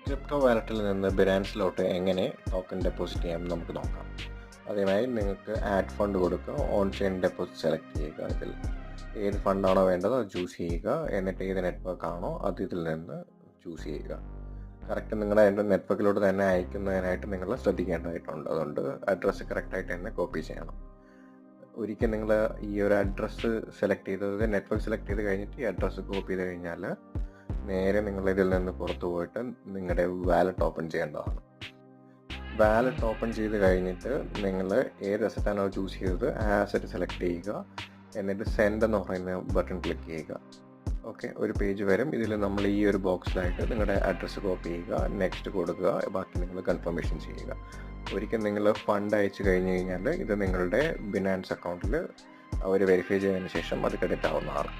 Crypto വാലറ്റിൽ നിന്ന് ബിനാൻസിലോട്ട് എങ്ങനെ ടോക്കൺ ഡെപ്പോസിറ്റ് ചെയ്യാമെന്ന് നമുക്ക് നോക്കാം. അതിനായി നിങ്ങൾക്ക് ആഡ് ഫണ്ട് കൊടുക്കുക, ഓൺ ചെയിൻ ഡെപ്പോസിറ്റ് സെലക്ട് ചെയ്യുക. ഇതിൽ ഏത് ഫണ്ടാണോ വേണ്ടത് അത് ചൂസ് ചെയ്യുക. എന്നിട്ട് ഏത് നെറ്റ്വർക്ക് ആണോ അത് ഇതിൽ നിന്ന് ചൂസ് ചെയ്യുക. കറക്റ്റ് നിങ്ങളുടെ എൻ്റെ നെറ്റ്വർക്കിലോട്ട് തന്നെ അയക്കുന്നതിനായിട്ട് നിങ്ങൾ ശ്രദ്ധിക്കേണ്ടതായിട്ടുണ്ട്. അതുകൊണ്ട് അഡ്രസ്സ് കറക്റ്റായിട്ട് തന്നെ കോപ്പി ചെയ്യണം. ഒരിക്കൽ നിങ്ങൾ ഈ ഒരു അഡ്രസ്സ് സെലക്ട് ചെയ്തത് നെറ്റ്വർക്ക് സെലക്ട് ചെയ്ത് കഴിഞ്ഞിട്ട് ഈ അഡ്രസ്സ് കോപ്പി ചെയ്ത് കഴിഞ്ഞാൽ നേരെ നിങ്ങൾ ഇതിൽ നിന്ന് പുറത്തു പോയിട്ട് നിങ്ങളുടെ വാലറ്റ് ഓപ്പൺ ചെയ്യേണ്ടതാണ്. വാലറ്റ് ഓപ്പൺ ചെയ്ത് കഴിഞ്ഞിട്ട് നിങ്ങൾ ഏത് അസറ്റാണോ ചൂസ് ചെയ്തത് ആ അസറ്റ് സെലക്ട് ചെയ്യുക. എന്നിട്ട് സെൻഡ് എന്ന് പറയുന്ന ബട്ടൺ ക്ലിക്ക് ചെയ്യുക. ഓക്കെ, ഒരു പേജ് വരും. ഇതിൽ നമ്മൾ ഈ ഒരു ബോക്സിലായിട്ട് നിങ്ങളുടെ അഡ്രസ്സ് കോപ്പി ചെയ്യുക, നെക്സ്റ്റ് കൊടുക്കുക, ബാക്കി നിങ്ങൾ കൺഫർമേഷൻ ചെയ്യുക. ഒരിക്കൽ നിങ്ങൾ ഫണ്ട് അയച്ചു കഴിഞ്ഞ് കഴിഞ്ഞാൽ ഇത് നിങ്ങളുടെ ബിനാൻസ് അക്കൗണ്ടിൽ അവർ വെരിഫൈ ചെയ്തതിന് ശേഷം അത് ക്രെഡിറ്റ് ആവുന്നതാണ്.